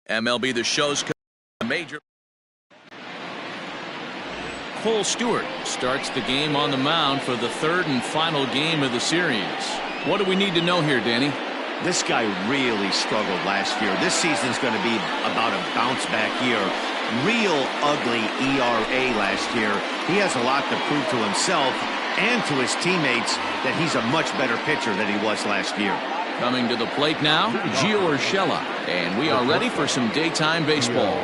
MLB The Show's major. Cole Stewart starts the game on the mound for the third and final game of the series. What do we need to know here, Danny? This guy really struggled last year. This season's going to be about a bounce back year. Real ugly ERA last year. He has a lot to prove to himself and to his teammates that he's a much better pitcher than he was last year. Coming to the plate now, Gio Urshela. And we are ready for some daytime baseball.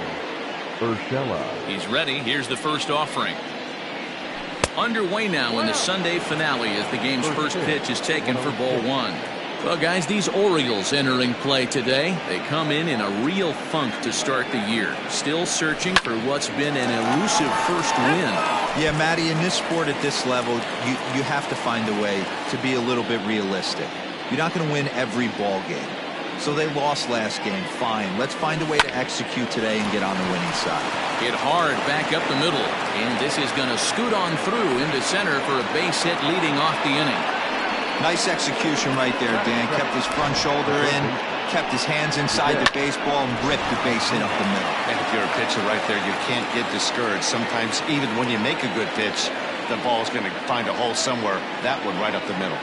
He's ready. Here's the first offering. Underway now in the Sunday finale as the game's first pitch is taken for ball one. Well, guys, these Orioles entering play today. They come in a real funk to start the year. Still searching for what's been an elusive first win. Yeah, Matty, in this sport at this level, you have to find a way to be a little bit realistic. You're not going to win every ball game. So they lost last game. Fine. Let's find a way to execute today and get on the winning side. Hit hard back up the middle. And this is going to scoot on through into center for a base hit leading off the inning. Nice execution right there, Dan. Kept his front shoulder in, kept his hands inside the baseball, and ripped the base hit up the middle. And if you're a pitcher right there, you can't get discouraged. Sometimes even when you make a good pitch, the ball's going to find a hole somewhere. That one right up the middle.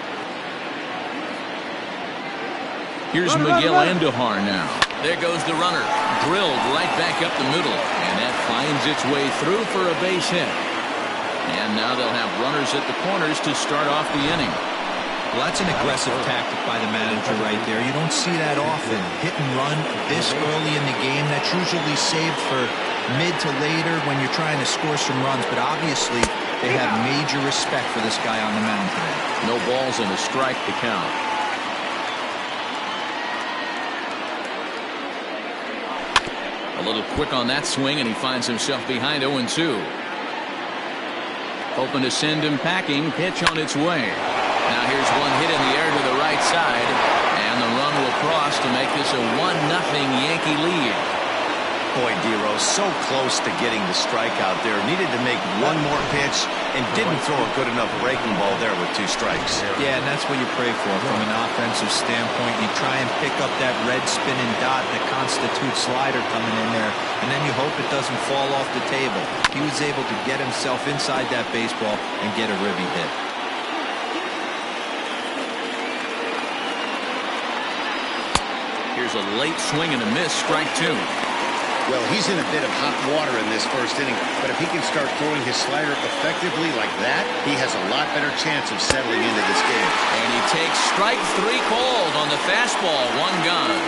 Here's Miguel Andujar now. There goes the runner. Drilled right back up the middle. And that finds its way through for a base hit. And now they'll have runners at the corners to start off the inning. Well, that's an aggressive tactic by the manager right there. You don't see that often. Hit and run this early in the game. That's usually saved for mid to later when you're trying to score some runs. But obviously, they have major respect for this guy on the mound today. No balls and a strike to count. A little quick on that swing, and he finds himself behind 0-2. Hoping to send him packing. Pitch on its way. Now here's one hit in the air to the right side, and the run will cross to make this a 1-0 Yankee lead. Boy, Dero, so close to getting the strikeout there. Needed to make one more pitch and didn't throw a good enough breaking ball there with 2 strikes. Yeah, and that's what you pray for from an offensive standpoint. You try and pick up that red spinning dot that constitutes slider coming in there, and then you hope it doesn't fall off the table. He was able to get himself inside that baseball and get a ribby hit. Here's a late swing and a miss, strike 2. Well, he's in a bit of hot water in this first inning, but if he can start throwing his slider effectively like that, he has a lot better chance of settling into this game. And he takes strike 3 called on the fastball, 1 gone.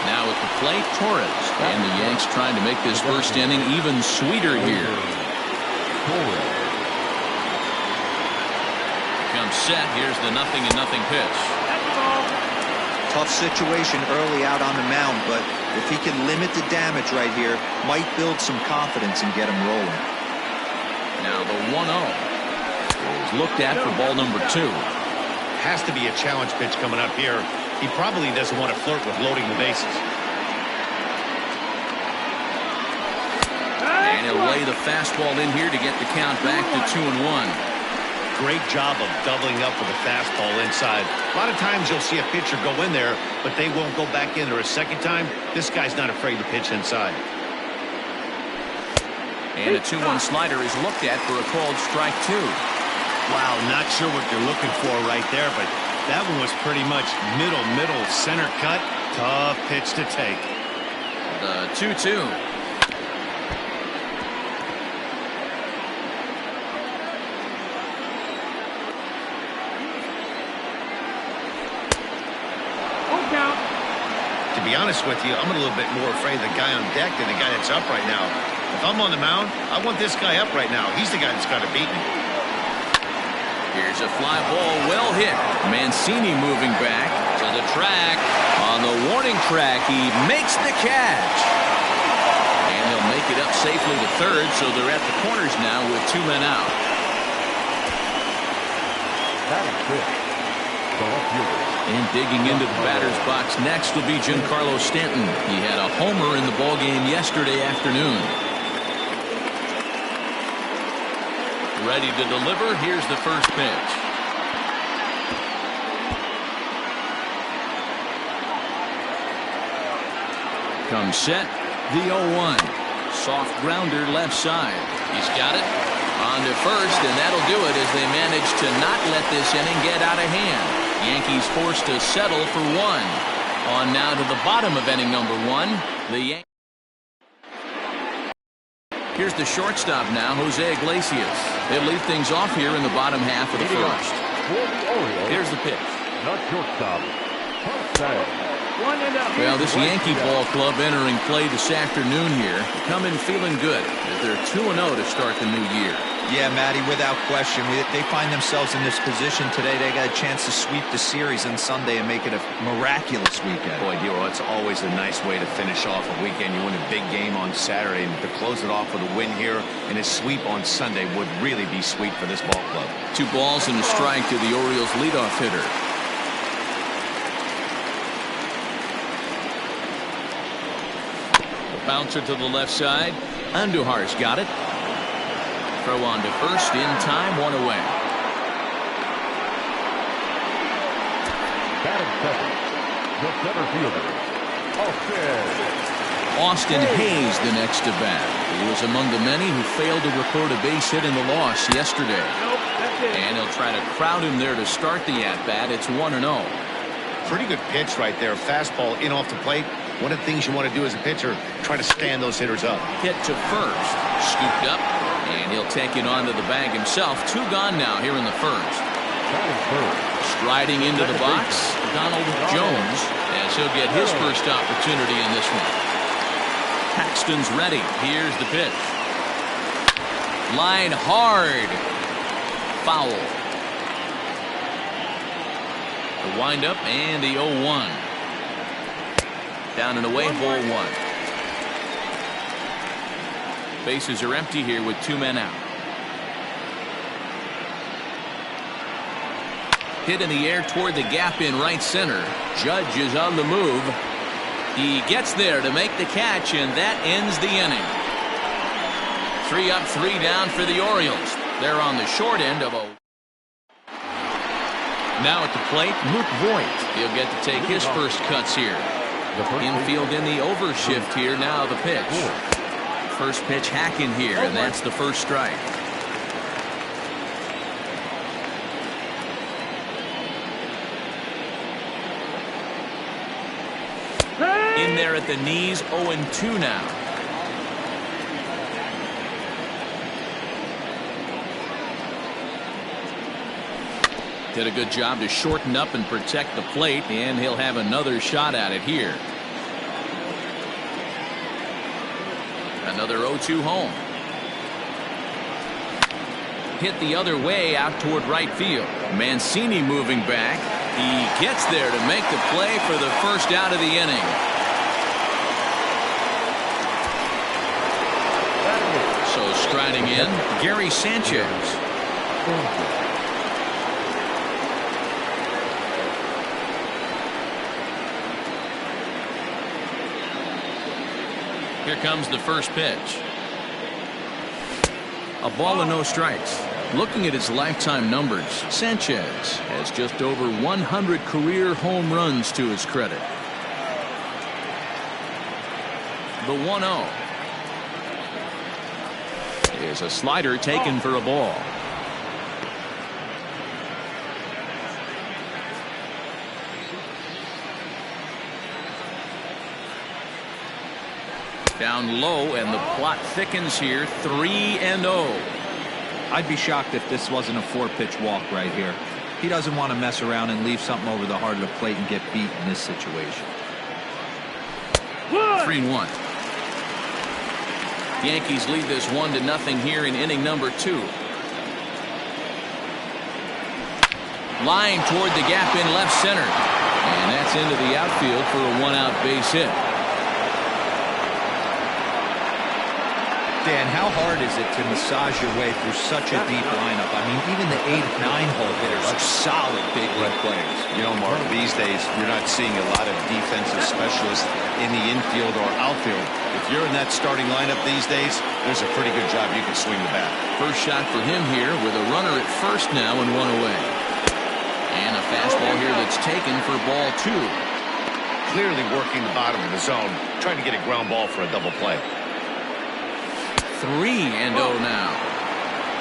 Now at the plate, Torres. And the Yanks trying to make this first inning even sweeter here. Comes set. Here's the 0-0 pitch. Tough situation early out on the mound, but if he can limit the damage right here, might build some confidence and get him rolling. Now the 1-0 is looked at for ball number 2. Has to be a challenge pitch coming up here. He probably doesn't want to flirt with loading the bases. And he'll lay the fastball in here to get the count back to 2-1. Great job of doubling up with a fastball inside. A lot of times you'll see a pitcher go in there, but they won't go back in there a second time. This guy's not afraid to pitch inside. And a 2-1 slider is looked at for a called strike 2. Wow, not sure what they're looking for right there, but that one was pretty much middle, center cut. Tough pitch to take. The 2-2. To be honest with you, I'm a little bit more afraid of the guy on deck than the guy that's up right now. If I'm on the mound, I want this guy up right now. He's the guy that's got to beat me. Here's a fly ball, well hit. Mancini moving back to the track. On the warning track, he makes the catch. And he'll make it up safely to third, so they're at the corners now with 2 men out. And digging into the batter's box next will be Giancarlo Stanton. He had a homer in the ballgame yesterday afternoon. Ready to deliver. Here's the first pitch. comes set. The 0-1. Soft grounder left side. He's got it. On to first, and that'll do it as they manage to not let this inning get out of hand. Yankees forced to settle for one. On now to the bottom of inning number 1. The Yankees. Here's the shortstop now, Jose Iglesias. They'll lead things off here in the bottom half of the first. Here's the pitch. Not shortstop. Well, this Yankee ball club entering play this afternoon here, come in feeling good as they're 2-0 to start the new year. Yeah, Matty, without question. They find themselves in this position today. They got a chance to sweep the series on Sunday and make it a miraculous weekend. Boy, Dero, it's always a nice way to finish off a weekend. You win a big game on Saturday, and to close it off with a win here and a sweep on Sunday would really be sweet for this ball club. 2 balls and a strike to the Orioles leadoff hitter. Bouncer to the left side. Andujar's got it. Throw on to first in time, 1 away. Batting second, the center fielder, Austin Hayes the next to bat. He was among the many who failed to record a base hit in the loss yesterday. And he'll try to crowd him there to start the at-bat. It's 1-0. Pretty good pitch right there. Fastball in off the plate. One of the things you want to do as a pitcher, try to stand those hitters up. Hit to first. Scooped up. And he'll take it onto the bag himself. 2 gone now here in the first. Striding into the box, Donald Jones, as he'll get his first opportunity in this one. Paxton's ready. Here's the pitch. Line hard. Foul. The windup and the 0-1. Down and away, ball 1. Bases are empty here with 2 men out. Hit in the air toward the gap in right center. Judge is on the move. He gets there to make the catch, and that ends the inning. 3 up, 3 down for the Orioles. They're on the short end of a. Now at the plate, Luke Voigt. He'll get to take his first cuts here. Infield in the overshift here. Now the pitch. First pitch hacking here, and that's the first strike. In there at the knees, 0-2 now. Did a good job to shorten up and protect the plate, and he'll have another shot at it here. Another 0-2 home. Hit the other way out toward right field. Mancini moving back. He gets there to make the play for the first out of the inning. So striding in, Gary Sanchez. Here comes the first pitch. A ball and no strikes. Looking at his lifetime numbers, Sanchez has just over 100 career home runs to his credit. The 1-0 is a slider taken for a ball. Down low, and the plot thickens here. 3-0. I'd be shocked if this wasn't a 4-pitch walk right here. He doesn't want to mess around and leave something over the heart of the plate and get beat in this situation. 3-1. Yankees lead this 1-0 here in inning number 2. Line toward the gap in left center, and that's into the outfield for a 1-out base hit. Dan, how hard is it to massage your way through such a deep lineup? I mean, even the 8-9 hole hitters are solid big league players. You know, Mark, these days you're not seeing a lot of defensive specialists in the infield or outfield. If you're in that starting lineup these days, there's a pretty good job you can swing the bat. First shot for him here with a runner at first now and 1 away. And a fastball here that's taken for ball 2. clearly working the bottom of the zone, trying to get a ground ball for a double play. 3-0 now.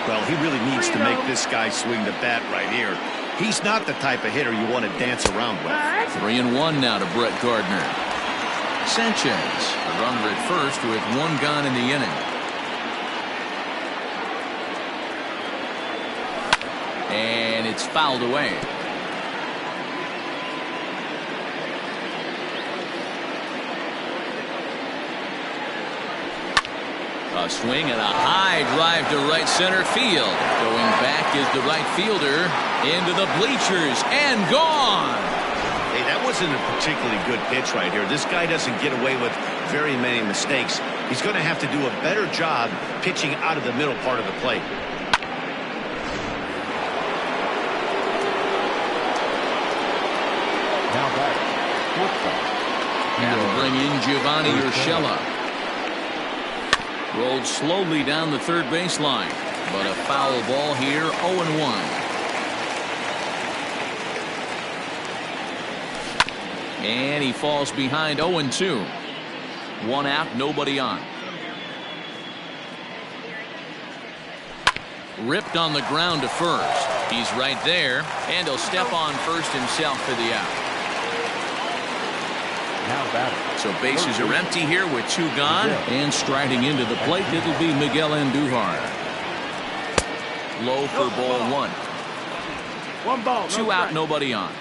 Well, he really needs to make this guy swing the bat right here. He's not the type of hitter you want to dance around with. 3-1 now to Brett Gardner. Sanchez, a runner at first with 1 gone in the inning. And it's fouled away. A swing and a high drive to right center field. Going back is the right fielder into the bleachers and gone. Hey, that wasn't a particularly good pitch right here. This guy doesn't get away with very many mistakes. He's going to have to do a better job pitching out of the middle part of the plate. Now back. And bring in Giovanni Urshela. Rolled slowly down the third baseline, but a foul ball here, 0-1. And he falls behind 0-2. 1 out, nobody on. Ripped on the ground to first. He's right there, and he'll step on first himself for the out. Now batting. So bases are empty here with 2 gone, and striding into the plate, it'll be Miguel Andujar. Low for ball 1. 1 ball. 2 out, nobody on.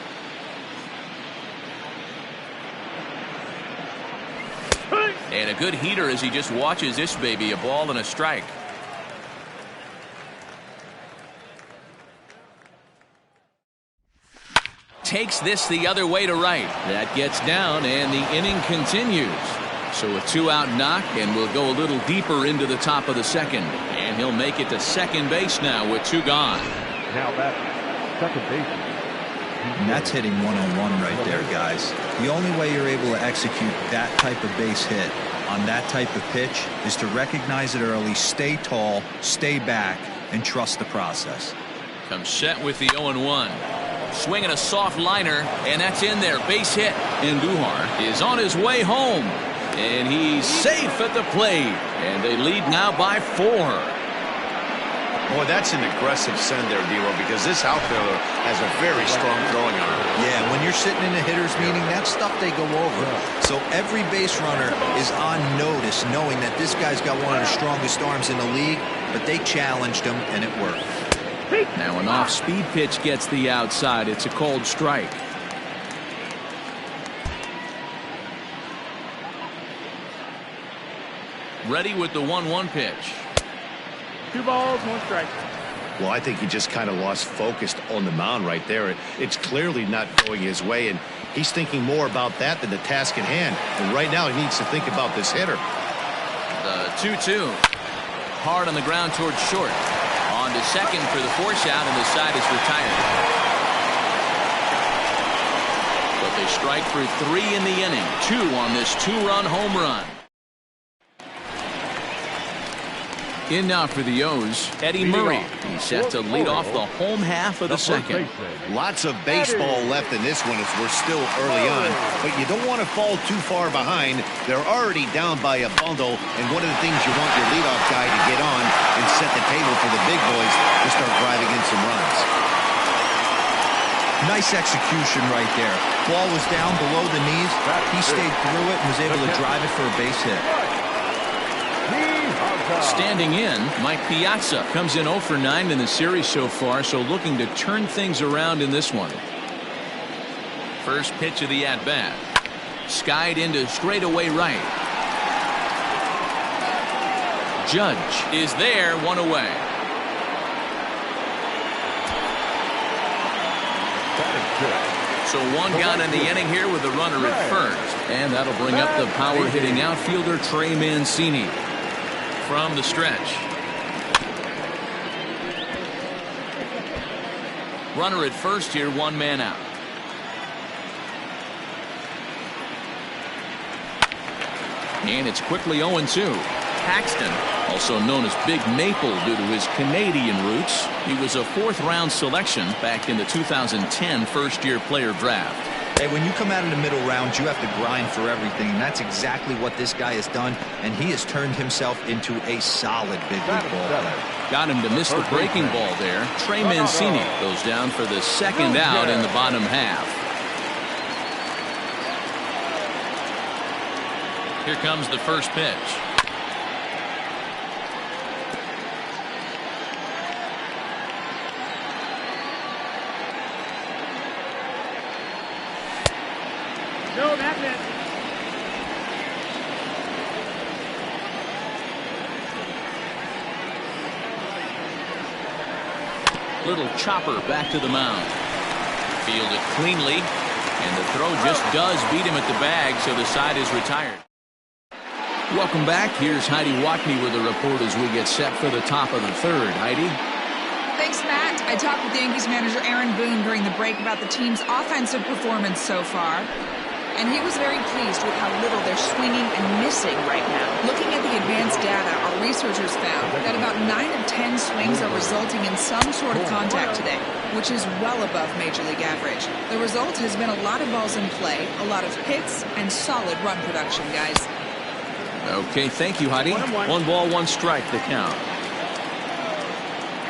And a good heater as he just watches this baby, a ball and a strike. Takes this the other way to right. That gets down, and the inning continues. So a 2-out knock, and we'll go a little deeper into the top of the second. And he'll make it to second base now with 2 gone. Now back. Second base. And that's hitting 101 right there, guys. The only way you're able to execute that type of base hit on that type of pitch is to recognize it early, stay tall, stay back, and trust the process. Comes set with the 0-1. Swinging a soft liner, and that's in there. Base hit. Andujar is on his way home, and he's safe at the plate. And they lead now by 4. Boy, that's an aggressive send there, Dero, because this outfielder has a very strong throwing arm. Yeah, when you're sitting in a hitter's meeting, that's stuff they go over. So every base runner is on notice, knowing that this guy's got one of the strongest arms in the league, but they challenged him, and it worked. Now an off-speed pitch gets the outside. It's a cold strike. Ready with the 1-1 pitch. 2 balls, 1 strike. Well, I think he just kind of lost focus on the mound right there. It's clearly not going his way, and he's thinking more about that than the task at hand. And right now he needs to think about this hitter. The 2-2. Hard on the ground towards short. On to second for the force out, and the side is retired. But they strike for 3 in the inning. 2 on this 2-run home run. In now for the O's, Eddie Murray. He's set to lead off the home half of the second. Lots of baseball left in this one as we're still early on, but you don't want to fall too far behind. They're already down by a bundle, and one of the things you want your leadoff guy to get on and set the table for the big boys to start driving in some runs. Nice execution right there. Ball was down below the knees. He stayed through it and was able to drive it for a base hit. Standing in, Mike Piazza comes in 0 for 9 in the series so far, so looking to turn things around in this one. First pitch of the at-bat. Skied into straightaway right. Judge is there, 1 away. So 1 gone in the inning here with a runner at first. And that'll bring up the power-hitting outfielder Trey Mancini. From the stretch. Runner at first here, 1 man out. And it's quickly 0-2. Paxton, also known as Big Maple due to his Canadian roots. He was a 4th-round selection back in the 2010 first-year player draft. Hey, when you come out of the middle rounds, you have to grind for everything, and that's exactly what this guy has done, and he has turned himself into a solid big league ball player. Got him to miss the breaking ball there. Trey Mancini goes down for the second out in the bottom half. Here comes the first pitch. No, that's it. Little chopper back to the mound. Fielded cleanly, and the throw just does beat him at the bag, so the side is retired. Welcome back. Here's Heidi Watney with a report as we get set for the top of the third. Heidi? Thanks, Matt. I talked with Yankees manager Aaron Boone during the break about the team's offensive performance so far, and he was very pleased with how little they're swinging and missing right now. Looking at the advanced data, our researchers found that about 9 of 10 swings are resulting in some sort of contact today, which is well above Major League average. The result has been a lot of balls in play, a lot of hits, and solid run production, guys. Okay, thank you, Heidi. 1 ball, 1 strike, the count.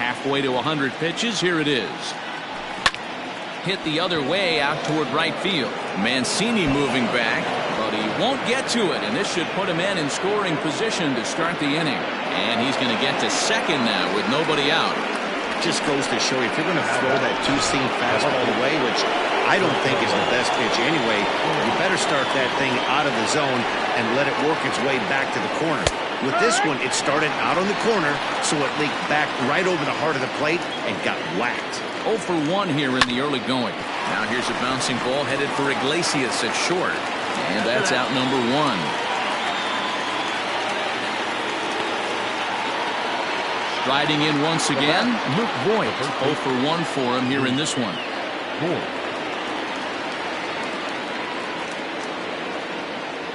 Halfway to 100 pitches, here it is. Hit the other way out toward right field. Mancini moving back, but he won't get to it, and this should put him in scoring position to start the inning. And he's going to get to second now with nobody out. Just goes to show you, if you're going to throw that two-seam fastball away, which I don't think is the best pitch anyway, you better start that thing out of the zone and let it work its way back to the corner. With this one, it started out on the corner, so it leaked back right over the heart of the plate and got whacked. 0 for 1 here in the early going. Now here's a bouncing ball headed for Iglesias at short. And that's out number 1. Striding in once again, Luke Voigt. 0 for 1 for him here in this one.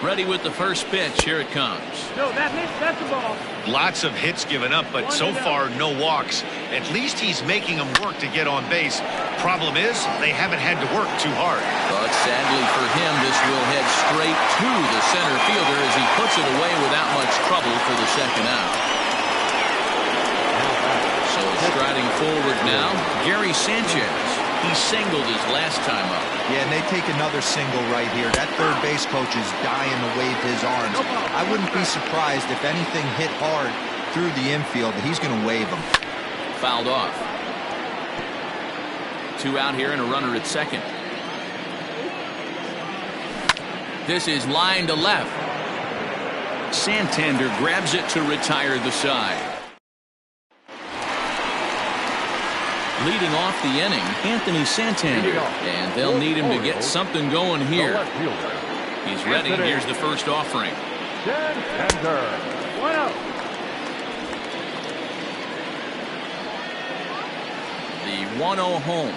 Ready with the first pitch. Here it comes. No, that's the ball. Lots of hits given up, but so far no walks. At least he's making them work to get on base. Problem is, they haven't had to work too hard. But sadly for him, this will head straight to the center fielder as he puts it away without much trouble for the second out. So striding forward now, Gary Sanchez. He singled his last time up. Yeah, and they take another single right here. That third base coach is dying to wave his arms. I wouldn't be surprised if anything hit hard through the infield. He's going to wave them. Fouled off. 2 out here and a runner at second. This is line to left. Santander grabs it to retire the side. Leading off the inning, Anthony Santander, and they'll need him to get something going here. He's ready. Here's the first offering. Santander. 1-0. The 1-0 home.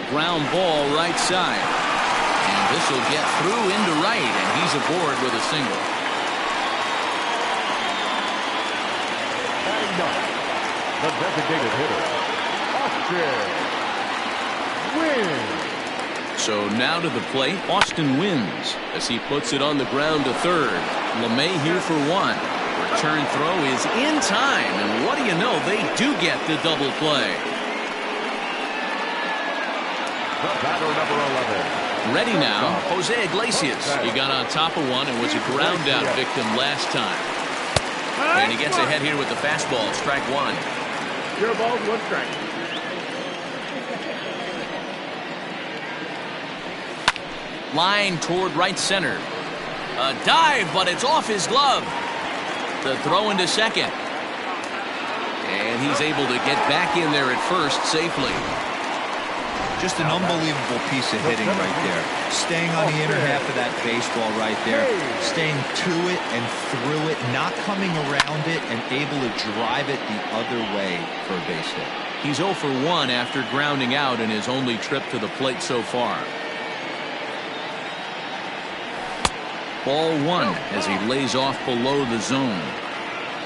Ground ball right side. And this will get through into right, and he's aboard with a single. The designated hitter, Austin Wynn. So now to the plate, Austin Wynns as he puts it on the ground to third. LeMahieu for 1. Return throw is in time, and what do you know? They do get the double play. The batter, number 11. Ready now, Jose Iglesias. He got on top of one and was a ground out victim last time. And he gets ahead here with the fastball, strike 1. 0 balls, 1 strike. Line toward right center. A dive, but it's off his glove. The throw into second. And he's able to get back in there at first safely. Just an unbelievable piece of hitting right there. Staying on the inner half of that baseball right there. Staying to it and through it, not coming around it, and able to drive it the other way for a base hit. He's 0 for 1 after grounding out in his only trip to the plate so far. Ball 1 as he lays off below the zone.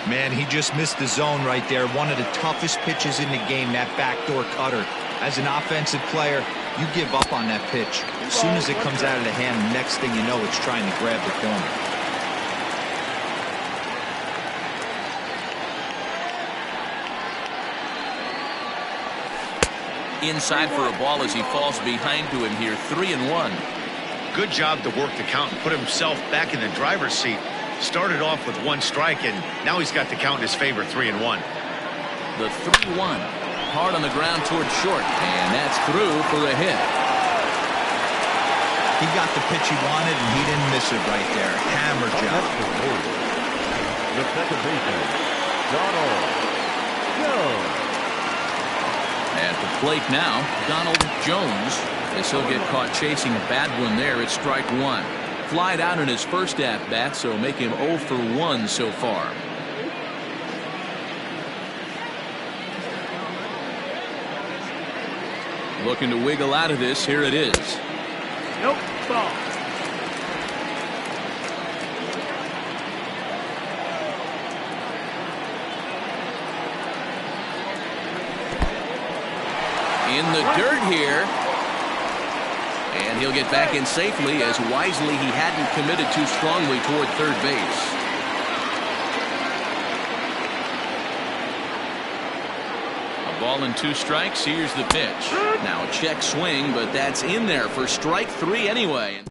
Man, he just missed the zone right there. One of the toughest pitches in the game, that backdoor cutter. As an offensive player, You give up on that pitch. As soon as it comes out of the hand, the next thing you know, it's trying to grab the corner. Inside for a ball as he falls behind to him here. 3-1. Good job to work the count and put himself back in the driver's seat. Started off with 1 strike, and now he's got the count in his favor. 3-1. The 3-1. Hard on the ground towards short, and that's through for a hit. He got the pitch he wanted, and he didn't miss it right there. Hammer job. The second baseman, Donald Jones. At the plate now, Donald Jones, as he'll get caught chasing a bad one there. It's strike 1. Flied out in his first at-bat, so make him 0 for 1 so far. Looking to wiggle out of this. Here it is. Nope, ball. In the dirt here. And he'll get back in safely, as wisely he hadn't committed too strongly toward third base. A ball and 2 strikes. Here's the pitch. Now a check swing, but that's in there for strike 3 anyway.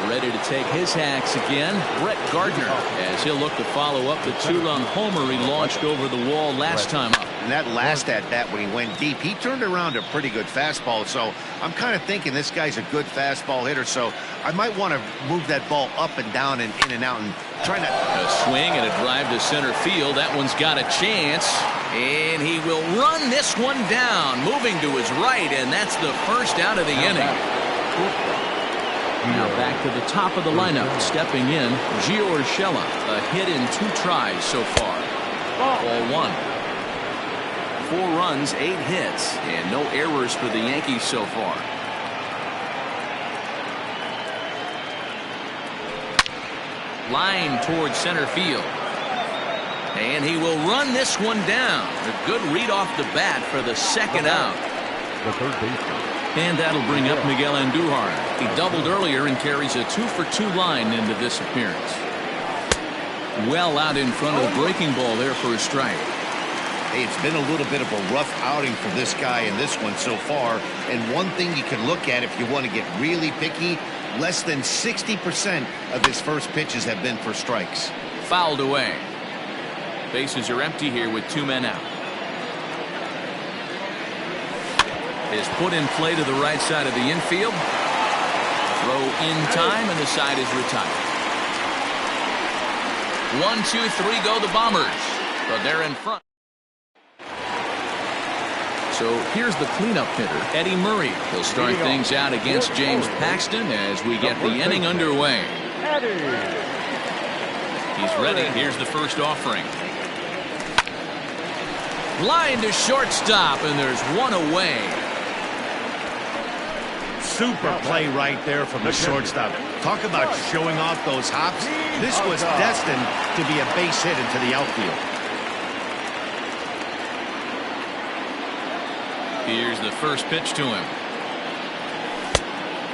Ready to take his hacks again, Brett Gardner, as he'll look to follow up the 2-run homer he launched over the wall last time up. And that last at-bat when he went deep, he turned around a pretty good fastball. So I'm kind of thinking this guy's a good fastball hitter. So I might want to move that ball up and down and in and out and try not. A swing and a drive to center field. That one's got a chance. And he will run this one down, moving to his right. And that's the first out of the inning. Now back to the top of the lineup. Stepping in, Gio Urshela. A hit in 2 tries so far. Ball 1. 4 runs, 8 hits, and no errors for the Yankees so far. Line towards center field. And he will run this one down. A good read off the bat for the second out. The third baseman. And that'll bring up Miguel Andujar. He doubled earlier and carries a 2-for-2 line into this appearance. Well out in front of the breaking ball there for a strike. Hey, it's been a little bit of a rough outing for this guy in this one so far. And one thing you can look at if you want to get really picky, less than 60% of his first pitches have been for strikes. Fouled away. Bases are empty here with 2 men out. Is put in play to the right side of the infield. Throw in time, and the side is retired. 1, 2, 3 go the Bombers. But they're in front. So here's the cleanup hitter, Eddie Murray. He'll start things out against James Paxton as we get the inning underway. He's ready. Here's the first offering. Line to shortstop, and there's one away. Super play right there from the shortstop. Talk about showing off those hops. This was destined to be a base hit into the outfield. Here's the first pitch to him.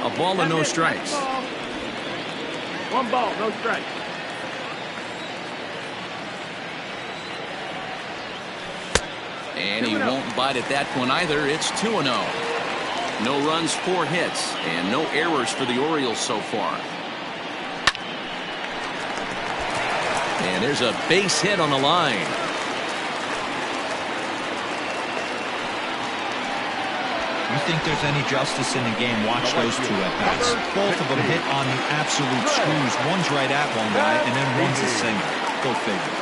A ball and no strikes. 1 ball, no strikes. And he won't bite at that one either. It's 2-0. No runs, 4 hits, and no errors for the Orioles so far. And there's a base hit on the line. You think there's any justice in the game? Watch those 2 at-bats. Both of them hit on the absolute screws. One's right at one guy, and then one's a single. Go figure.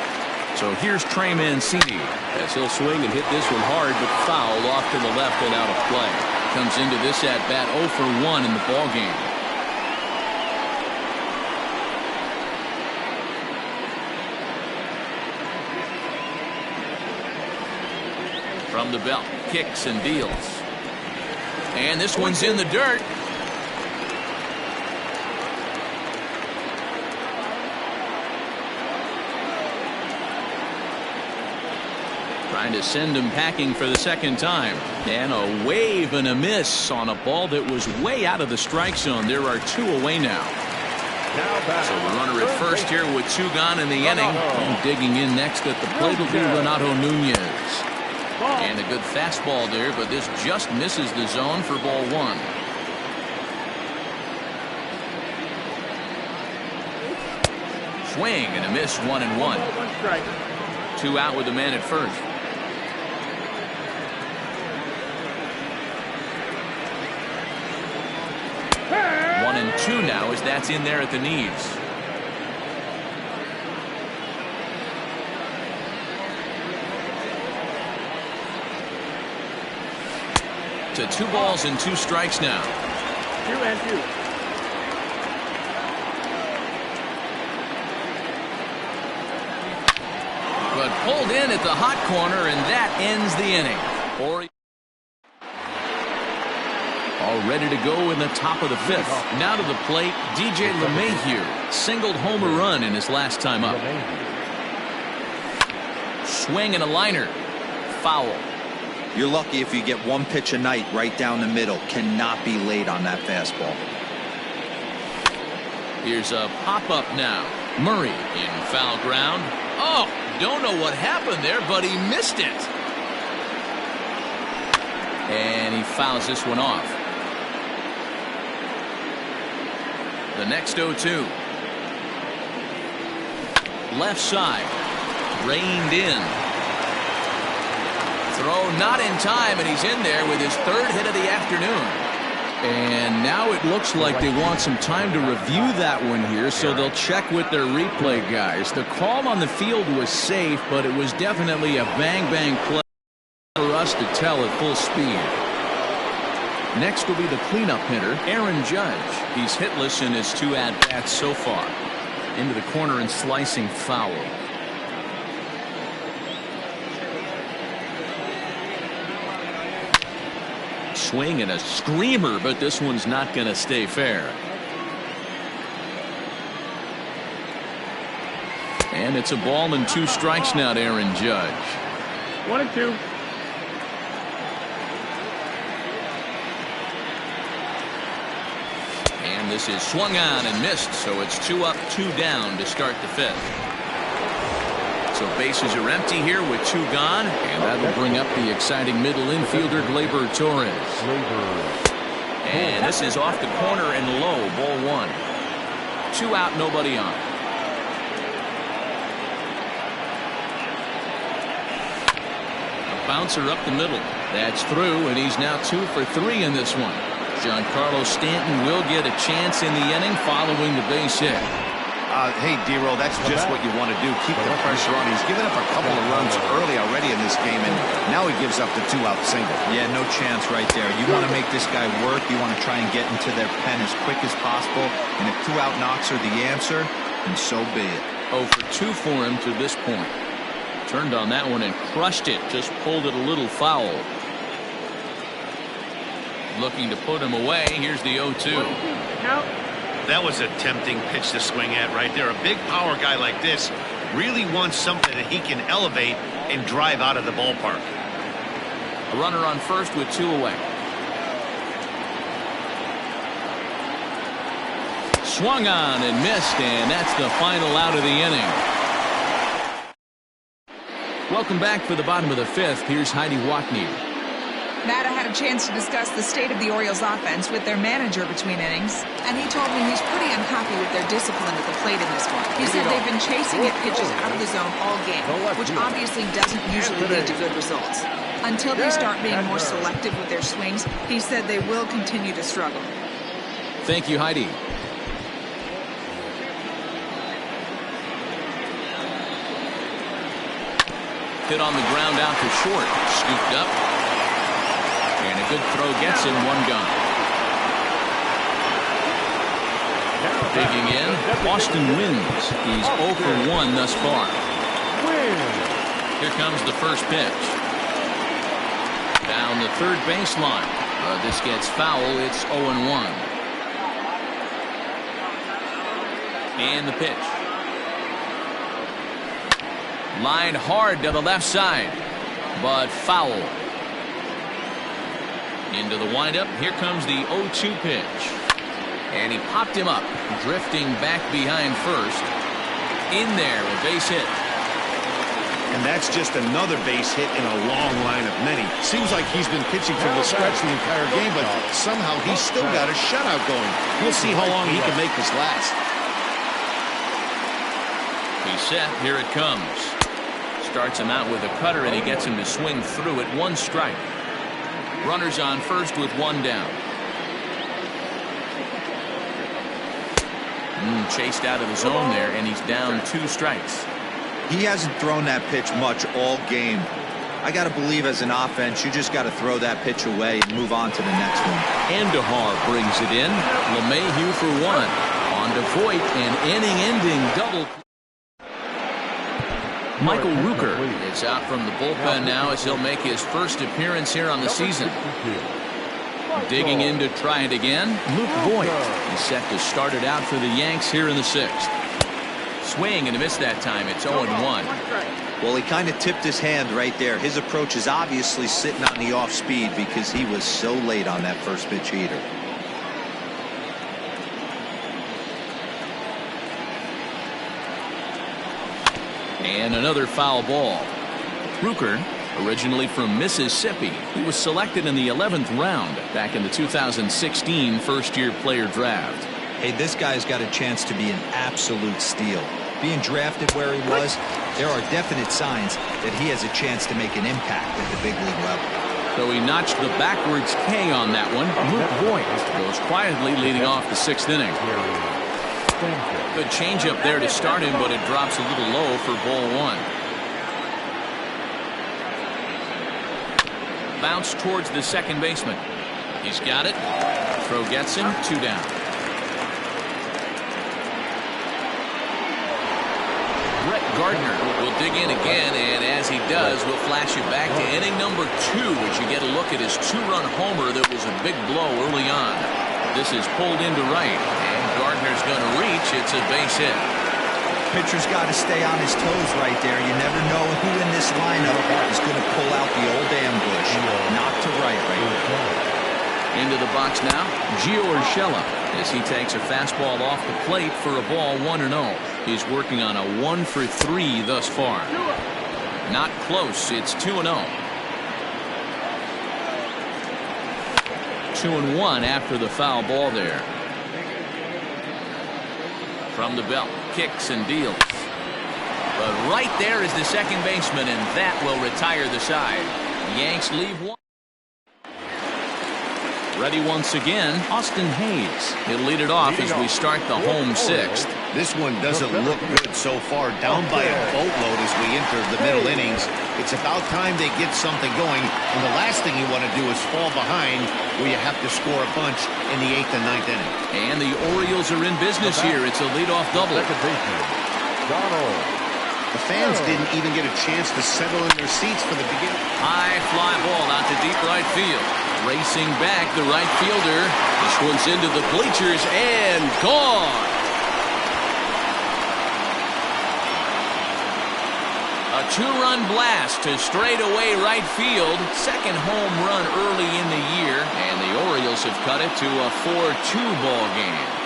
So here's Trey Mancini as he'll swing and hit this one hard, but foul off to the left and out of play. Comes into this at-bat 0 for 1 in the ballgame. From the belt, kicks and deals. And this one's in the dirt. Trying to send him packing for the second time. And a wave and a miss on a ball that was way out of the strike zone. There are 2 away now. So the runner at first here with 2 gone in the inning. And digging in next at the plate will be Renato Nunez. And a good fastball there, but this just misses the zone for ball 1. Swing and a miss, 1-1. 2 out with the man at first. 1-2 now as that's in there at the knees. To 2 balls and 2 strikes now. 2-2. But pulled in at the hot corner, and that ends the inning. All ready to go in the top of the 5th. Now to the plate, DJ LeMahieu singled home a run in his last time up. Swing and a liner. Foul. You're lucky if you get 1 pitch a night right down the middle. Cannot be late on that fastball. Here's a pop-up now. Murray in foul ground. Oh, don't know what happened there, but he missed it. And he fouls this one off. The next 0-2. Left side. Reined in. Throw not in time, and he's in there with his 3rd hit of the afternoon. And now it looks like they want some time to review that one here, so they'll check with their replay guys. The call on the field was safe, but it was definitely a bang-bang play for us to tell at full speed. Next will be the cleanup hitter, Aaron Judge. He's hitless in his 2 at-bats so far. Into the corner and slicing foul. Swing and a screamer, but this one's not going to stay fair. And it's a ball and 2 strikes now to Aaron Judge. 1-2. And this is swung on and missed, so it's 2 up, 2 down to start the 5th. So bases are empty here with 2 gone, and that'll bring up the exciting middle infielder Gleyber Torres. And this is off the corner and low, ball 1. 2 out, nobody on. A bouncer up the middle. That's through, and he's now 2 for 3 in this one. Giancarlo Stanton will get a chance in the inning following the base hit. Hey, D-Roll, that's just what you want to do. Keep the pressure on. He's given up a couple of runs early already in this game, and now he gives up the 2-out single. Yeah, no chance right there. You want to make this guy work. You want to try and get into their pen as quick as possible, and if 2-out knocks are the answer, then so be it. 0 for 2 for him to this point. Turned on that one and crushed it. Just pulled it a little foul. Looking to put him away. Here's the 0-2. Count. That was a tempting pitch to swing at right there. A big power guy like this really wants something that he can elevate and drive out of the ballpark. A runner on first with 2 away. Swung on and missed, and that's the final out of the inning. Welcome back for the bottom of the 5th. Here's Heidi Watney. Matt, I had a chance to discuss the state of the Orioles offense with their manager between innings, and he told me he's pretty unhappy with their discipline at the plate in this one. He said they've been chasing at pitches out of the zone all game, which obviously doesn't usually lead to good results. Until they start being more selective with their swings, he said they will continue to struggle. Thank you, Heidi. Hit on the ground out to short. Scooped up. And a good throw gets him, 1 gone. Digging in, Boston wins. He's 0 for 1 thus far. Here comes the first pitch. Down the third baseline. This gets foul. It's 0-1. And the pitch. Line hard to the left side. but foul. Into the windup. Here comes the 0-2 pitch. And he popped him up, drifting back behind first. In there, a base hit. And that's just another base hit in a long line of many. Seems like he's been pitching from the stretch the entire game, but somehow he's still got a shutout going. We'll see how long he can make this last. He's set. Here it comes. Starts him out with a cutter, and he gets him to swing through it. 1 strike. Runners on first with 1 down. Chased out of the zone there, and he's down 2 strikes. He hasn't thrown that pitch much all game. I got to believe as an offense, you just got to throw that pitch away and move on to the next one. Andahar brings it in. LeMahieu for 1. On to Voit, an inning-ending double. Michael Rooker is out from the bullpen now as he'll make his first appearance here on the season. Digging in to try it again, Luke Voit is set to start it out for the Yanks here in the 6th. Swing and a miss that time. It's 0-1. Well, he kind of tipped his hand right there. His approach is obviously sitting on the off speed because he was so late on that first pitch heater. And another foul ball. Rooker, originally from Mississippi, he was selected in the 11th round back in the 2016 first-year player draft. Hey, this guy's got a chance to be an absolute steal. Being drafted where he was, there are definite signs that he has a chance to make an impact at the big league level. So he notched the backwards K on that one. Luke Voit goes quietly leading off the 6th inning. Good changeup there to start him, but it drops a little low for ball 1. Bounce towards the second baseman. He's got it. Throw gets him. 2 down. Brett Gardner will dig in again, and as he does, we'll flash you back to inning number 2 as you get a look at his 2-run homer that was a big blow early on. This is pulled into right, and Gardner's going to reach. It's a base hit. Pitcher's got to stay on his toes right there. You never know who in this lineup is going to pull out the old ambush. Knock to right there. Into the box now, Gio Urshela, as he takes a fastball off the plate for a ball 1-0. He's working on a 1-for-3 thus far. Not close. It's 2-0. 2-1 after the foul ball there. From the belt, kicks and deals. But right there is the second baseman, and that will retire the side. Yanks leave 1. Ready once again, Austin Hayes. He'll lead it off as we start the home 6th. This one doesn't look good so far. Down by a boatload as we enter the middle innings. It's about time they get something going. And the last thing you want to do is fall behind where you have to score a bunch in the 8th and 9th inning. And the Orioles are in business here. It's a leadoff double. The fans didn't even get a chance to settle in their seats for the beginning. High fly ball out to deep right field. Racing back, the right fielder. This one's into the bleachers and gone. A 2-run blast to straightaway right field. Second home run early in the year, and the Orioles have cut it to a 4-2 ball game.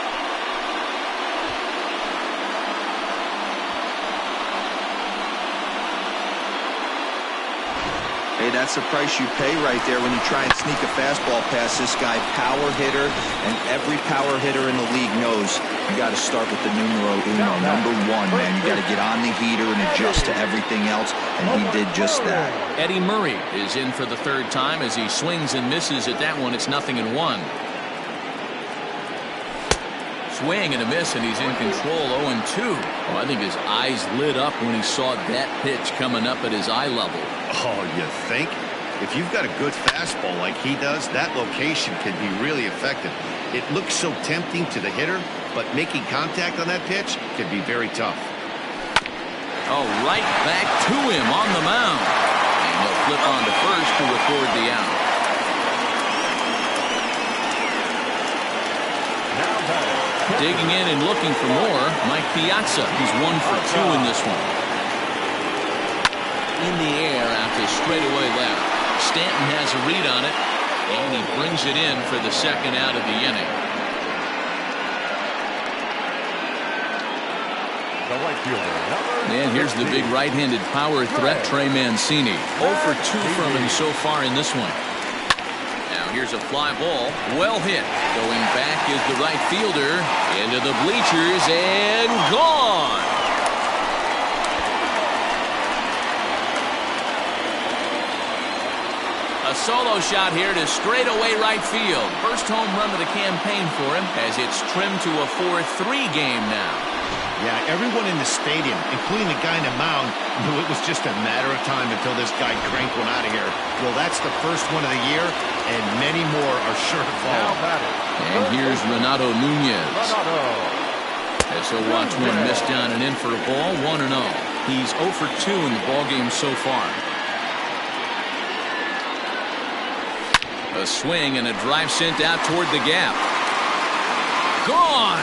Hey, that's the price you pay right there when you try and sneak a fastball past this guy. Power hitter, and every power hitter in the league knows you got to start with the numero uno, number 1, man. You got to get on the heater and adjust to everything else, and he did just that. Eddie Murray is in for the 3rd time as he swings and misses at that one. It's 0-1. Swing and a miss, and he's in control. 0-2. Oh, I think his eyes lit up when he saw that pitch coming up at his eye level. Oh, you think? If you've got a good fastball like he does, that location can be really effective. It looks so tempting to the hitter, but making contact on that pitch can be very tough. Oh, right back to him on the mound. And he'll flip on to first to record the out. Digging in and looking for more, Mike Piazza. He's 1 for 2 in this one. In the air after straightaway left. Stanton has a read on it, and he brings it in for the second out of the inning. The right fielder, And here's the big right-handed power threat, Trey Mancini. 0 for 2 from him so far in this one. Now here's a fly ball, well hit. Going back is the right fielder, into the bleachers, and gone. A solo shot here to straightaway right field. First home run of the campaign for him, as it's trimmed to a 4-3 game now. Yeah, everyone in the stadium, including the guy in the mound, knew it was just a matter of time until this guy cranked one out of here. Well, that's the first one of the year, and many more are sure to follow. And here's Renato Nunez. As he'll watch one miss down and in for a ball, 1-0. He's 0 for 2 in the ballgame so far. A swing and a drive sent out toward the gap. Gone!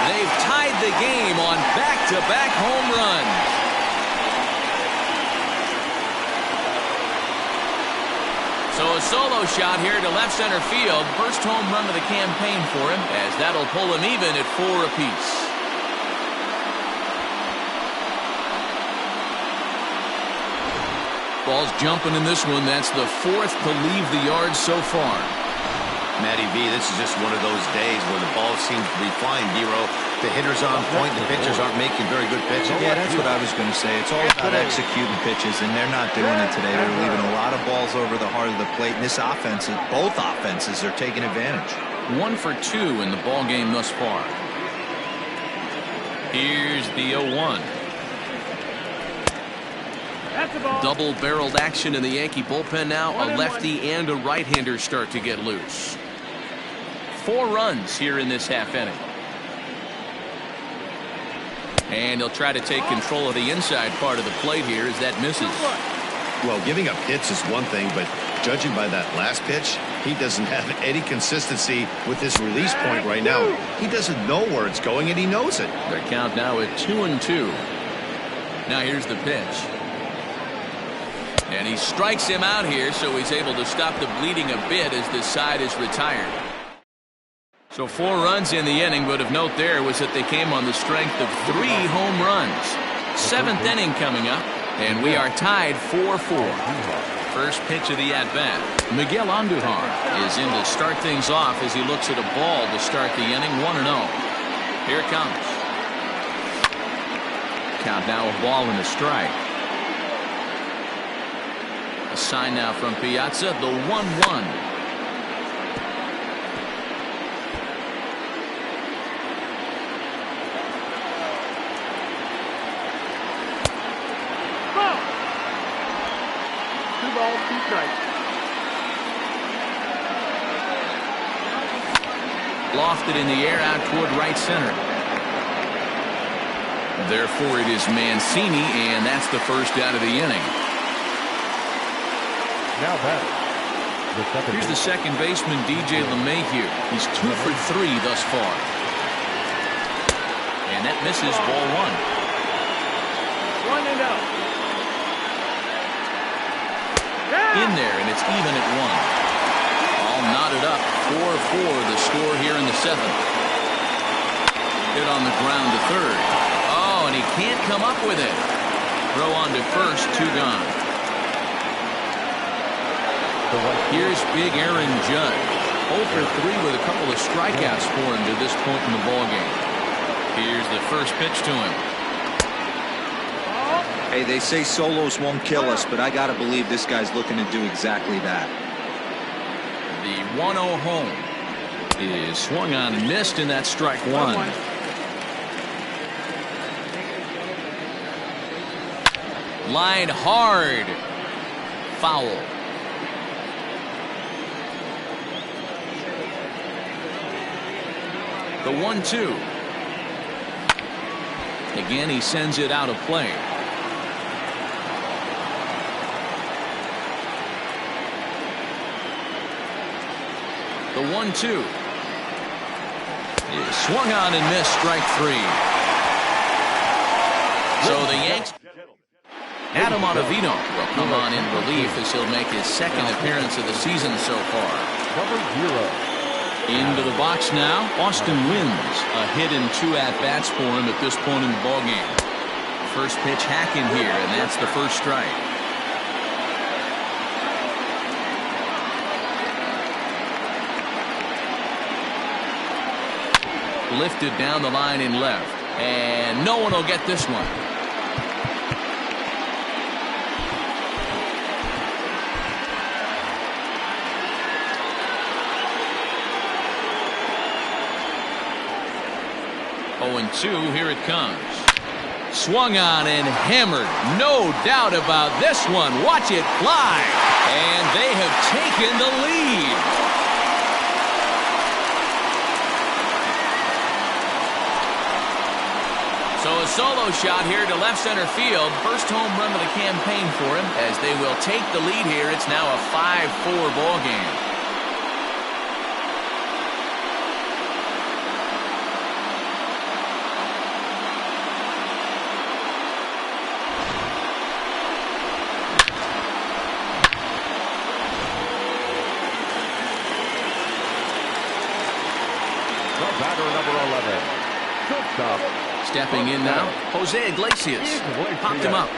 They've tied the game on back-to-back home runs. So a solo shot here to left center field. First home run of the campaign for him, as that'll pull him even at 4 apiece. Ball's jumping in this one. That's the 4th to leave the yard so far. Matty V, this is just one of those days where the ball seems to be flying, Dero. The hitter's on point, the pitchers aren't making very good pitches. Yeah, that's what I was going to say. It's all about executing pitches, and they're not doing it today. They're leaving a lot of balls over the heart of the plate, and this offense, both offenses are taking advantage. 1 for 2 in the ball game thus far. Here's the 0-1. Double-barreled action in the Yankee bullpen now. A lefty and a right-hander start to get loose. 4 runs here in this half inning. And he'll try to take control of the inside part of the plate here as that misses. Well, giving up hits is one thing, but judging by that last pitch, he doesn't have any consistency with his release point right now. He doesn't know where it's going, and he knows it. Their count now at 2-2. Now here's the pitch. And he strikes him out here, so he's able to stop the bleeding a bit as this side is retired. So 4 runs in the inning, but of note there was that they came on the strength of 3 home runs. 7th inning coming up, and we are tied 4-4. First pitch of the at-bat. Miguel Andujar is in to start things off as he looks at a ball to start the inning. 1-0. Here it comes. Count now a ball and a strike. A sign now from Piazza, the 1-1. Ball. 2 balls, 2 strikes. Lofted in the air out toward right center. Therefore it is Mancini, and that's the first out of the inning. Now Here's the second baseman, DJ LeMahieu. He's 2 for 3 thus far. And that misses, ball 1. 1-0. In there, and it's even at 1. All knotted up, 4-4 the score here in the 7th. Hit on the ground to third. Oh, and he can't come up with it. Throw on to first, 2 gone. Here's big Aaron Judge. 0 for 3 with a couple of strikeouts for him to this point in the ballgame. Here's the first pitch to him. Hey, they say solos won't kill us, but I got to believe this guy's looking to do exactly that. The 1-0 home is swung on and missed, and that's strike 1. Line hard. Foul. The 1-2. Again, he sends it out of play. The 1-2 is swung on and missed, strike 3. So the Yanks. Adam Ottavino will come on in relief as he'll make his second appearance of the season so far. Number 0. Into the box now, Austin wins. A hit and 2 at-bats for him at this point in the ballgame. First pitch hacking here, and that's the first strike. Lifted down the line in left, and no one will get this one. Oh, and 2, here it comes. Swung on and hammered. No doubt about this one. Watch it fly. And they have taken the lead. So a solo shot here to left center field. First home run of the campaign for him as they will take the lead here. It's now a 5-4 ball game. Batter number 11. Shortstop. Stepping in now, Jose Iglesias. Popped him up.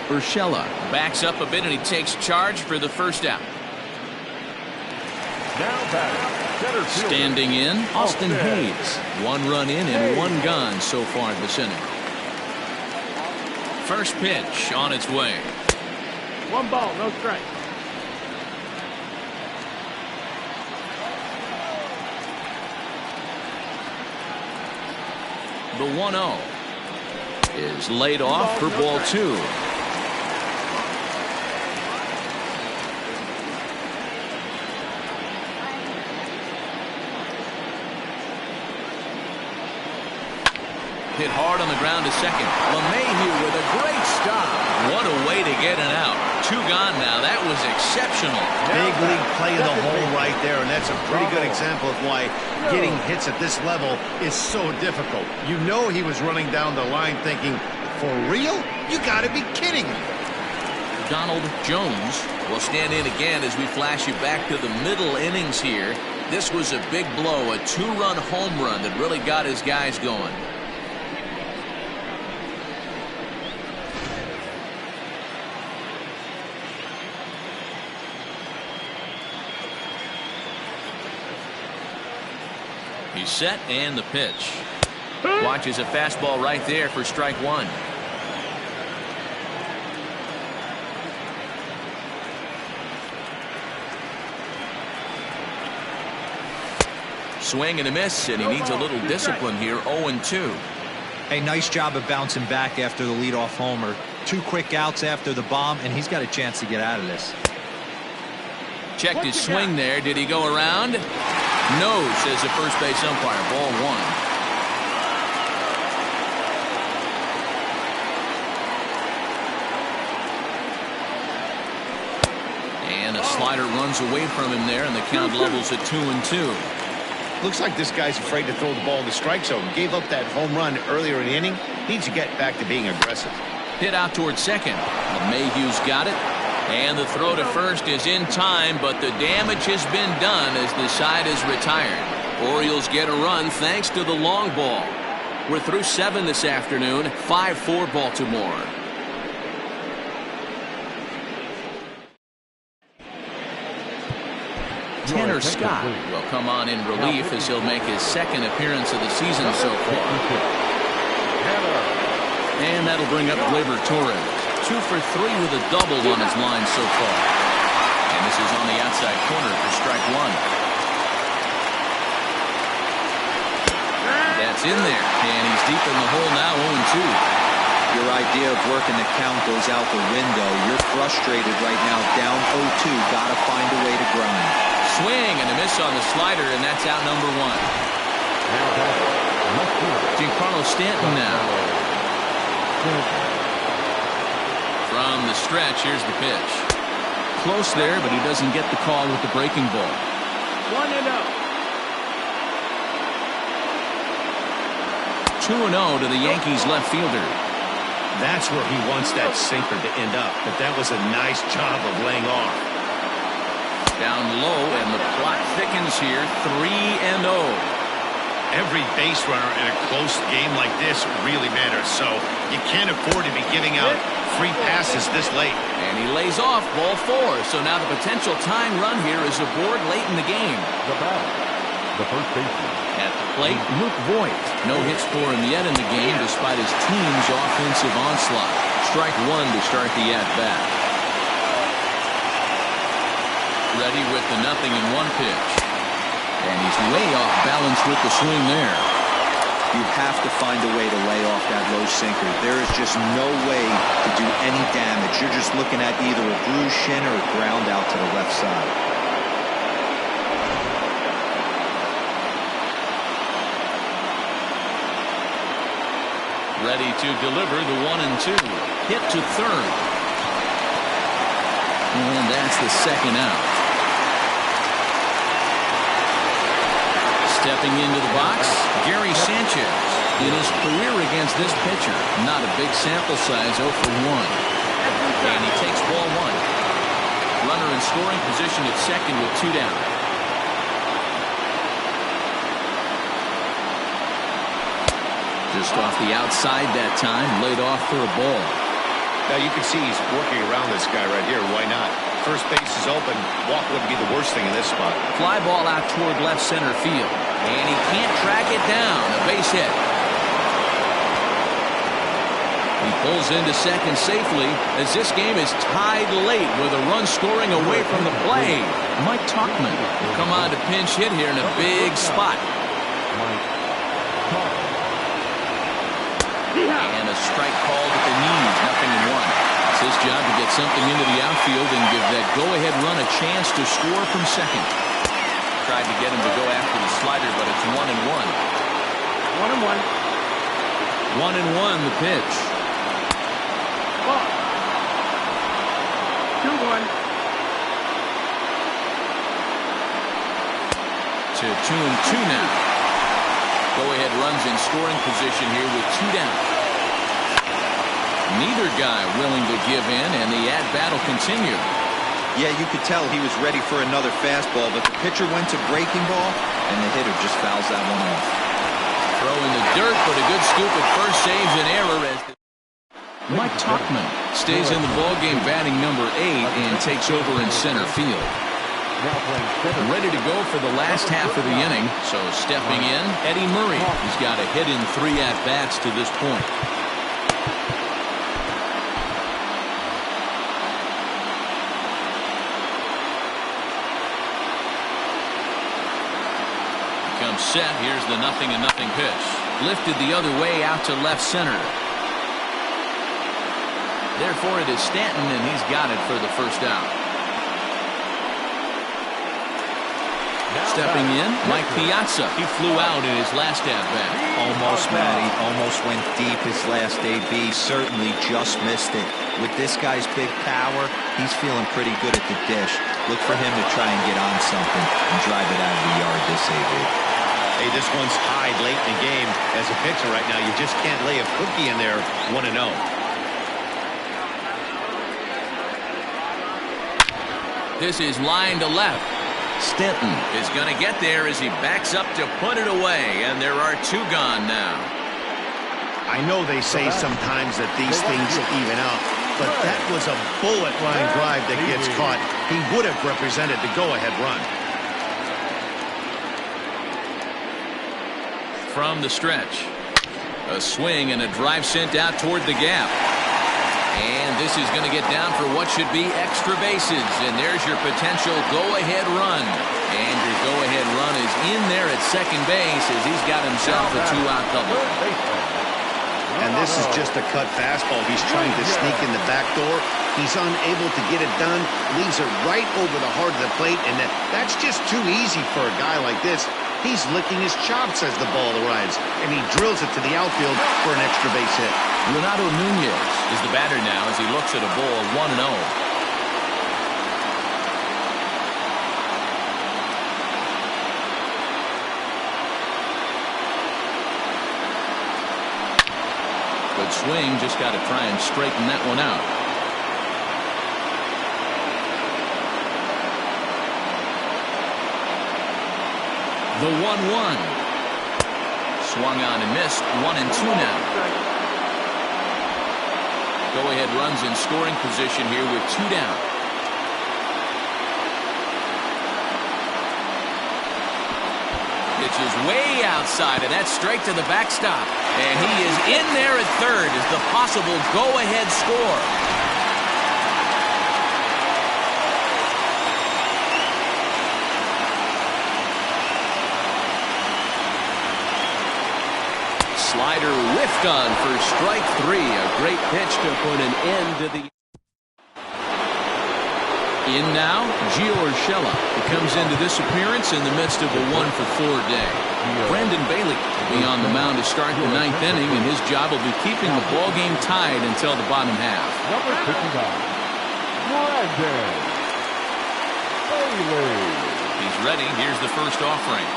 Urshela backs up a bit and he takes charge for the first out. Now batting, center fielder. Standing in, Austin Hayes. 1 run in and 1 gone so far this inning. First pitch on its way. 1 ball, no strike. The 1-0 is laid off for ball 2. Hit hard on the ground to second. LeMahieu with a great stop. What a way to get an out. 2 gone now. That was exceptional. Big league play in the hole right there, and that's a pretty good example of why getting hits at this level is so difficult. You know he was running down the line thinking, for real? You got to be kidding me. Donald Jones will stand in again as we flash you back to the middle innings here. This was a big blow, a 2-run home run that really got his guys going. He's set and the pitch. Watches a fastball right there for strike 1. Swing and a miss, and he needs a little discipline here. 0-2. A nice job of bouncing back after the leadoff homer. 2 quick outs after the bomb, and he's got a chance to get out of this. Checked his swing there. Did he go around? No, says the first base umpire. Ball 1. And a slider runs away from him there, and the count levels at 2-2. Looks like this guy's afraid to throw the ball in the strike zone. Gave up that home run earlier in the inning. Needs to get back to being aggressive. Hit out towards second. LeMahieu's got it. And the throw to first is in time, but the damage has been done as the side is retired. Orioles get a run thanks to the long ball. We're through 7 this afternoon. 5-4 Baltimore. Tanner Scott will come on in relief as he'll make his second appearance of the season so far. And that'll bring up Gleyber Torres. 2 for 3 with a double on his line so far. And this is on the outside corner for strike 1. That's in there, and he's deep in the hole now. 0-2. Your idea of working the count goes out the window. You're frustrated right now, down 0-2. Got to find a way to grind. Swing and a miss on the slider, and that's out number 1. Giancarlo Stanton now. From the stretch, here's the pitch. Close there, but he doesn't get the call with the breaking ball. 1-0. 2-0 to the Yankees left fielder. That's where he wants that sinker to end up, but that was a nice job of laying off. Down low, and the plot thickens here, 3-0. Every base runner in a close game like this really matters, so you can't afford to be giving out free passes this late. And he lays off, ball 4. So now the potential tying run here is aboard late in the game. The batter, the first baseman. At the plate, Luke Voigt. No hits for him yet in the game despite his team's offensive onslaught. Strike 1 to start the at-bat. Ready with the 0-1 pitch. And he's way off balance with the swing there. You have to find a way to lay off that low sinker. There is just no way to do any damage. You're just looking at either a bruised shin or a ground out to the left side. Ready to deliver the 1-2. Hit to third. And that's the second out. Stepping into the box, Gary Sanchez. In his career against this pitcher, not a big sample size, 0 for 1. And he takes ball 1. Runner in scoring position at second with 2 down. Just off the outside that time, laid off for a ball. Now you can see he's working around this guy right here. Why not? First base is open. Walk wouldn't be the worst thing in this spot. Fly ball out toward left center field. And he can't track it down. A base hit. He pulls into second safely as this game is tied late with a run scoring away from the play. Mike Tauchman will come on to pinch hit here in a big spot. And a strike called at the knees, 0-1. It's his job to get something into the outfield and give that go-ahead run a chance to score from second. Tried to get him to go after the slider, but it's 1-1. 1-1. 1-1 the pitch. 2-1. To 2-2 now. Go-ahead runs in scoring position here with 2 down. Neither guy willing to give in, and the at-bat will continue. Yeah, you could tell he was ready for another fastball, but the pitcher went to breaking ball, and the hitter just fouls that one off. Throw in the dirt, but a good scoop at first saves an error as Mike Tauchman stays in the ballgame batting number 8 and takes over in center field. Ready to go for the last half of the inning. So stepping in, Eddie Murray. He's got a hit in 3 at-bats to this point. Comes set. Here's the 0-0 pitch. Lifted the other way out to left center. Therefore, it is Stanton, and he's got it for the first out. Stepping in, Mike Piazza. He flew out in his last at-bat. Almost, Matty. Almost went deep his last AB. Certainly just missed it. With this guy's big power, he's feeling pretty good at the dish. Look for him to try and get on something and drive it out of the yard this AB. Hey, this one's tied late in the game. As a pitcher right now, you just can't lay a cookie in there 1-0. This is line to left. Stanton is going to get there as he backs up to put it away, and there are 2 gone now. I know they say sometimes that these things even out, but that was a bullet line drive that gets caught. He would have represented the go-ahead run. From the stretch, a swing and a drive sent out toward the gap. And this is going to get down for what should be extra bases. And there's your potential go-ahead run. And your go-ahead run is in there at second base as he's got himself a 2-out double. And this is just a cut fastball. He's trying to sneak in the back door. He's unable to get it done. Leaves it right over the heart of the plate. And that's just too easy for a guy like this. He's licking his chops as the ball arrives, and he drills it to the outfield for an extra base hit. Renato Nunez is the batter now as he looks at a ball 1-0. Good swing, just got to try and straighten that one out. The 1-1. Swung on and missed. 1-2 now. Go-ahead runs in scoring position here with 2 down. Pitch is way outside, and that's straight to the backstop. And he is in there at third as the possible go-ahead score. Slider whiffed on for strike 3. A great pitch to put an end to the... In now, Gio Urshela, who comes into this appearance in the midst of a 1-for-4 day. Brendan Bailey will be on the mound to start the 9th inning, and his job will be keeping the ball game tied until the bottom half. Number 59, Brendan Bailey. He's ready. Here's the first offering.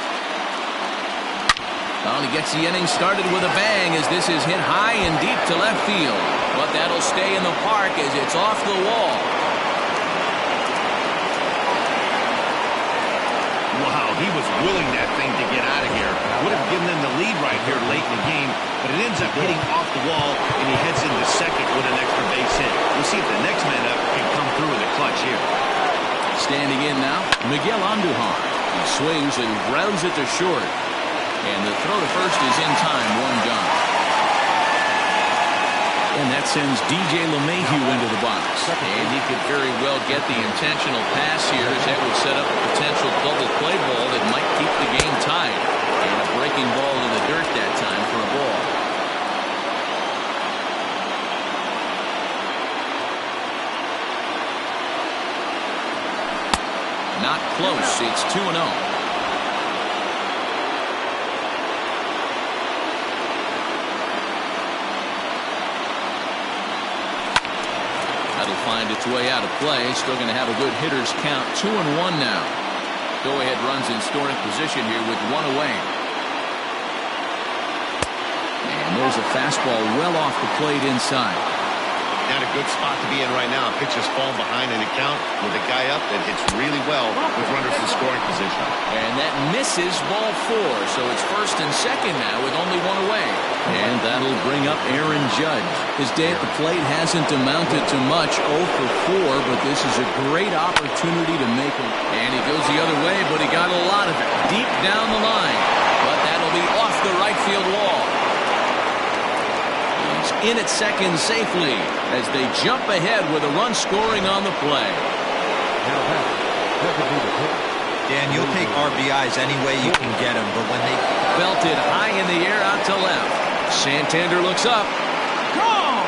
Well, he gets the inning started with a bang as this is hit high and deep to left field. But that'll stay in the park as it's off the wall. Wow, he was willing that thing to get out of here. Would have given them the lead right here late in the game, but it ends up hitting off the wall, and he heads into second with an extra base hit. We'll see if the next man up can come through with a clutch here. Standing in now, Miguel Andujar. He swings and grounds it to short. And the throw to first is in time, 1 gone. And that sends DJ LeMahieu into the box. And he could very well get the intentional pass here as that would set up a potential double play ball that might keep the game tied. And a breaking ball in the dirt that time for a ball. Not close. It's 2-0. That'll find its way out of play. Still going to have a good hitter's count. 2-1 now. Go-ahead runs in scoring position here with 1 away. And there's a fastball well off the plate inside. Not a good spot to be in right now. Pitch is falling behind in the count with a guy up that hits really well with runners in scoring position. And that misses ball 4. So it's first and second now with only 1 away. And that'll bring up Aaron Judge. His day at the plate hasn't amounted to much, 0 for 4, but this is a great opportunity to make him. And he goes the other way, but he got a lot of it deep down the line. But that'll be off the right field wall. He's in at second safely as they jump ahead with a run scoring on the play. Dan, you'll take RBIs any way you can get them, but when they belted high in the air out to left. Santander looks up. Gone!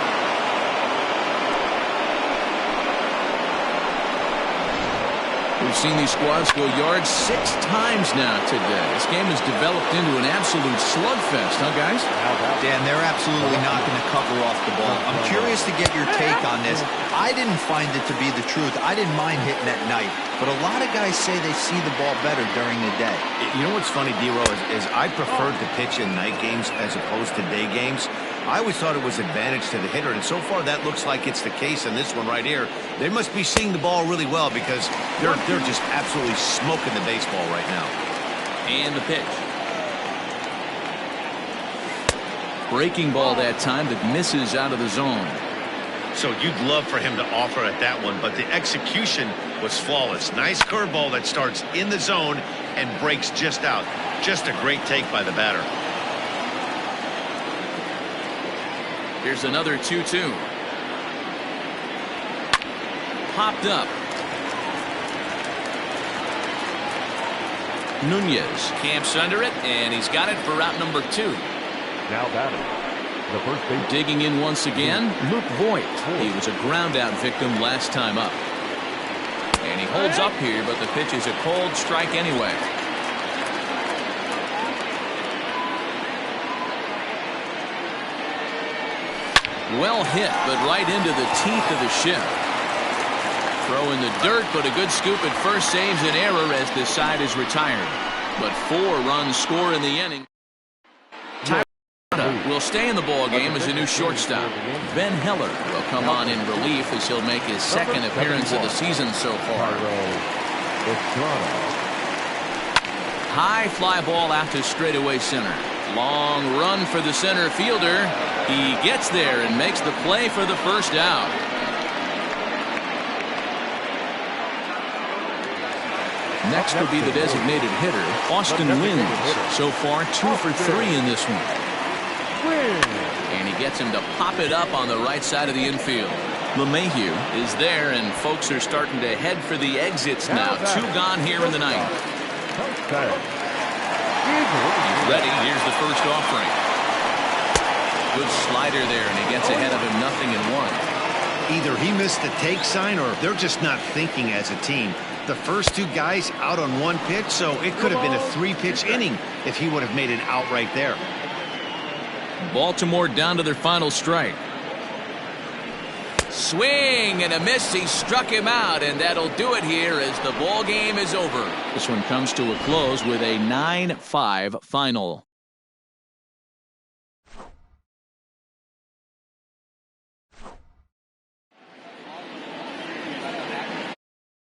We've seen these squads go yards 6 times now today. This game has developed into an absolute slugfest, huh, guys? Dan, they're absolutely not going to cover off the ball. I'm curious to get your take on this. I didn't find it to be the truth. I didn't mind hitting at night, but a lot of guys say they see the ball better during the day. You know what's funny, D-Row, is I preferred to pitch in night games as opposed to day games. I always thought it was advantage to the hitter, and so far that looks like it's the case in this one right here. They must be seeing the ball really well because they're just absolutely smoking the baseball right now. And the pitch. Breaking ball that time that misses out of the zone. So you'd love for him to offer at that one, but the execution was flawless. Nice curveball that starts in the zone and breaks just out. Just a great take by the batter. Here's another 2-2. Popped up. Nunez camps under it, and he's got it for route number 2. Now batting, the first base. Digging in once again, Luke Voigt. He was a ground-out victim last time up. And he holds up here, but the pitch is a cold strike anyway. Well hit, but right into the teeth of the shift. Throw in the dirt, but a good scoop at first saves an error as this side is retired. But 4 runs score in the inning. will stay in the ball game as a new shortstop. Ben Heller will come on in relief as he'll make his second appearance of the season so far. High fly ball out to straightaway center. Long run for the center fielder. He gets there and makes the play for the first out. Next will be the designated hitter, Austin Wynn. So far, 2 for 3 in this one. And he gets him to pop it up on the right side of the infield. LeMahieu is there, and folks are starting to head for the exits now. 2 gone here in the ninth. He's ready. Here's the first offering. Good slider there, and he gets ahead of him 0-1. Either he missed the take sign or they're just not thinking as a team. The first 2 guys out on 1 pitch, so it could have been a 3-pitch inning if he would have made it out right there. Baltimore down to their final strike. Swing and a miss. He struck him out, and that'll do it here as the ball game is over. This one comes to a close with a 9-5 final.